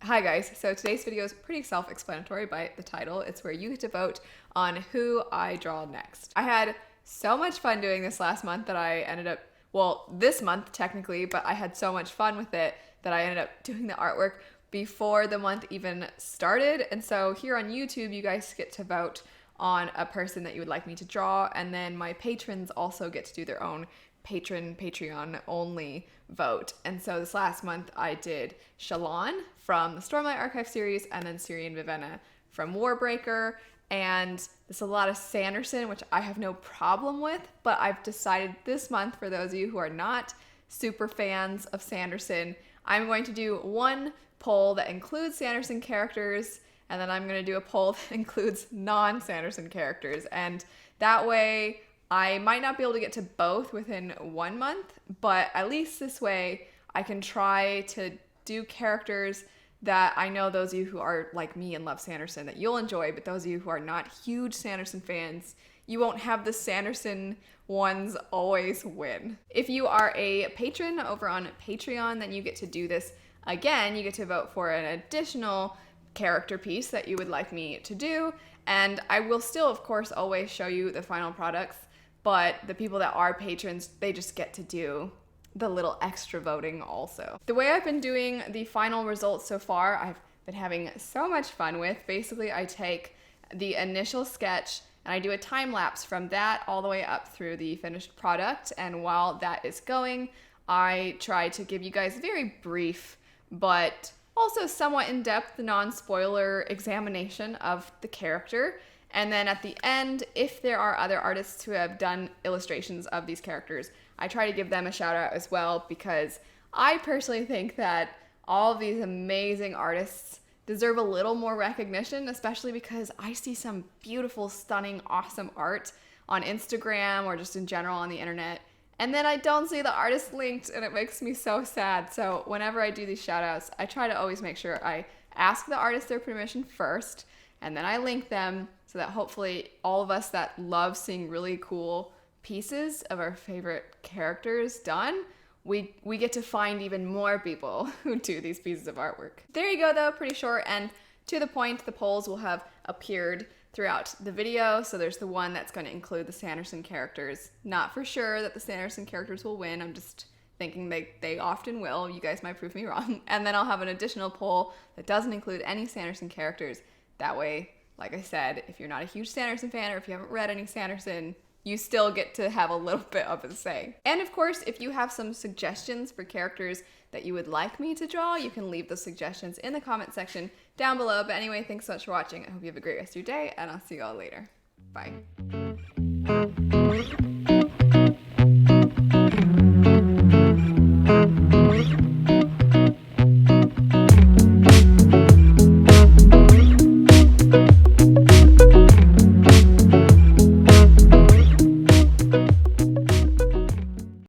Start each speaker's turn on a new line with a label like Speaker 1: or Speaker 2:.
Speaker 1: Hi guys, so today's video is pretty self-explanatory by the title. It's where you get to vote on who I draw next. I had so much fun doing this last month that I ended up, well, this month technically, but I had so much fun with it that I ended up doing the artwork before the month even started. And so here on YouTube, you guys get to vote on a person that you would like me to draw, and then my patrons also get to do their own Patreon only vote. And so this last month I did Shalon from the Stormlight Archive series, and then Ciri and Vivenna from Warbreaker, and there's a lot of Sanderson, which I have no problem with, but I've decided this month, for those of you who are not super fans of Sanderson, I'm going to do one poll that includes Sanderson characters, and then I'm going to do a poll that includes non-Sanderson characters, and that way I might not be able to get to both within 1 month, but at least this way I can try to do characters that I know those of you who are like me and love Sanderson that you'll enjoy, but those of you who are not huge Sanderson fans, you won't have the Sanderson ones always win. If you are a patron over on Patreon, then you get to do this again. You get to vote for an additional character piece that you would like me to do, and I will still, of course, always show you the final products. But the people that are patrons, they just get to do the little extra voting also. The way I've been doing the final results so far, I've been having so much fun with. Basically, I take the initial sketch and I do a time lapse from that all the way up through the finished product. And while that is going, I try to give you guys a very brief, but also somewhat in-depth, non-spoiler examination of the character. And then at the end, if there are other artists who have done illustrations of these characters, I try to give them a shout out as well, because I personally think that all of these amazing artists deserve a little more recognition, especially because I see some beautiful, stunning, awesome art on Instagram or just in general on the internet, and then I don't see the artist linked, and it makes me so sad. So whenever I do these shout outs, I try to always make sure I ask the artist their permission first, and then I link them, so that hopefully all of us that love seeing really cool pieces of our favorite characters done, we get to find even more people who do these pieces of artwork. There you go though, pretty short and to the point. The polls will have appeared throughout the video. So there's the one that's going to include the Sanderson characters. Not for sure that the Sanderson characters will win. I'm just thinking they often will. You guys might prove me wrong. And then I'll have an additional poll that doesn't include any Sanderson characters. That way, like I said, if you're not a huge Sanderson fan or if you haven't read any Sanderson, you still get to have a little bit of a say. And of course, if you have some suggestions for characters that you would like me to draw, you can leave those suggestions in the comment section down below. But anyway, thanks so much for watching. I hope you have a great rest of your day, and I'll see you all later. Bye.